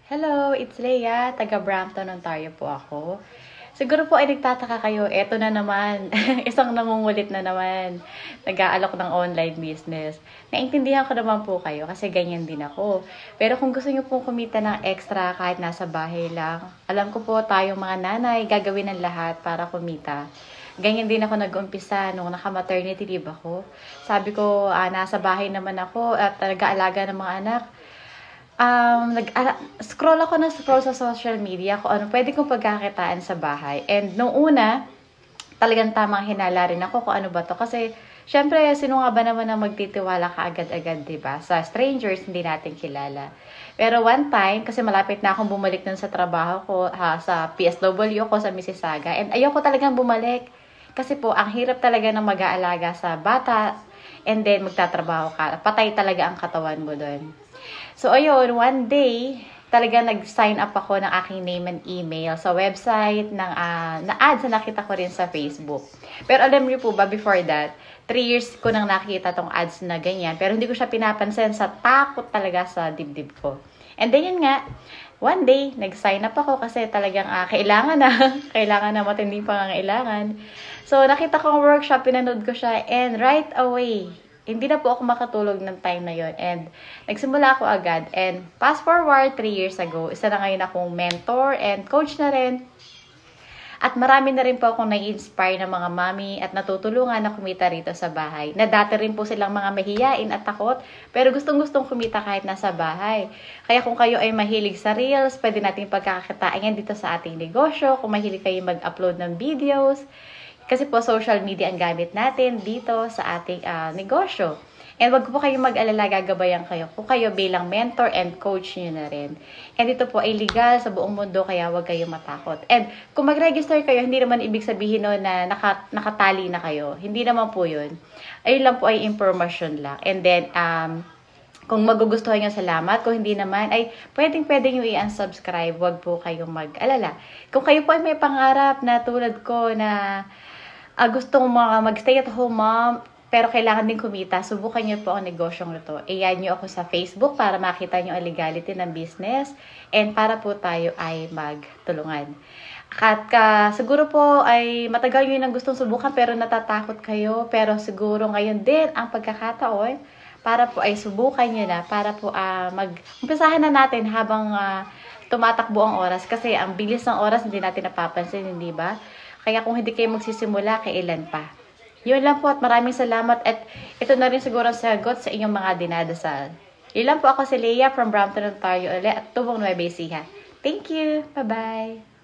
Hello, it's Leia. Taga Brampton, Ontario po ako. Siguro po ay nagtataka kayo, eto na naman. Isang nangungulit na naman. Nag-aalok ng online business. Naintindihan ko naman po kayo kasi ganyan din ako. Pero kung gusto niyo pong kumita ng extra kahit nasa bahay lang, alam ko po tayong mga nanay gagawin ng lahat para kumita. Ganyan din ako nag-umpisa nung naka-maternity leave ako. Sabi ko, nasa bahay naman ako at nag-aalaga ng mga anak. Scroll ako ng scroll sa social media kung ano pwede kong pagkakitaan sa bahay. And nung una, talagang tamang hinala rin ako kung ano ba to. Kasi, syempre, sino nga ba naman na magtitiwala ka agad-agad, diba? Sa strangers, hindi natin kilala. Pero one time, kasi malapit na akong bumalik nun sa trabaho ko, sa PSW ko sa Mississauga. And ayoko talagang bumalik. Kasi po, ang hirap talaga ng mag-aalaga sa bata. And then, magtatrabaho ka. Patay talaga ang katawan mo doon. So, ayun, one day, talaga nag-sign up ako ng aking name and email sa website ng na ads na nakita ko rin sa Facebook. Pero alam niyo po ba, before that, 3 years ko nang nakita tong ads na ganyan. Pero hindi ko siya pinapansin sa takot talaga sa dibdib ko. And then yun nga, one day, nag-sign up ako kasi talagang kailangan na. Kailangan na matinding pangangailangan. So, nakita ko ang workshop, pinanood ko siya, and right away, hindi na po ako makatulog ng time na yon. And nagsimula ako agad. And fast forward 3 years ago, isa na ngayon akong mentor and coach na rin. At marami na rin po akong nai-inspire ng mga mami at natutulungan na kumita rito sa bahay. Na dati rin po silang mga mahiyain at takot, pero gustong-gustong kumita kahit nasa bahay. Kaya kung kayo ay mahilig sa reels, pwede natin pagkakakitaan yan dito sa ating negosyo. Kung mahilig kayo mag-upload ng videos, kasi po social media ang gamit natin dito sa ating negosyo. And wag po kayong mag-alala, gagabayan kayo kung kayo bilang mentor and coach nyo na rin. And ito po ay legal sa buong mundo, kaya wag kayong matakot. And kung mag-register kayo, hindi naman ibig sabihin no na nakatali na kayo. Hindi naman po yun. Ayun lang po ay information lang. And then, kung magugustuhan nyo, salamat. Kung hindi naman, ay pwedeng nyo i-unsubscribe. Wag po kayong mag-alala. Kung kayo po ay may pangarap na tulad ko na gustong mag-stay at home mom, pero kailangan din kumita, subukan nyo po ang negosyong ito. I-add nyo ako sa Facebook para makita nyo ang legality ng business and para po tayo ay magtulungan. At siguro po ay matagal nyo nang gustong subukan pero natatakot kayo, pero siguro ngayon din ang pagkakataon para po ay subukan nyo na, para po umpisahan na natin habang tumatakbo ang oras. Kasi ang bilis ng oras hindi natin napapansin, hindi ba? Kaya kung hindi kayo magsisimula, kailan pa? Yun lang po at maraming salamat. At ito na rin siguro ang sagot sa inyong mga dinadasal. Yun lang po, ako si Leia from Brampton, Ontario ulit at Tubong Nueva Ecija. Thank you! Bye-bye!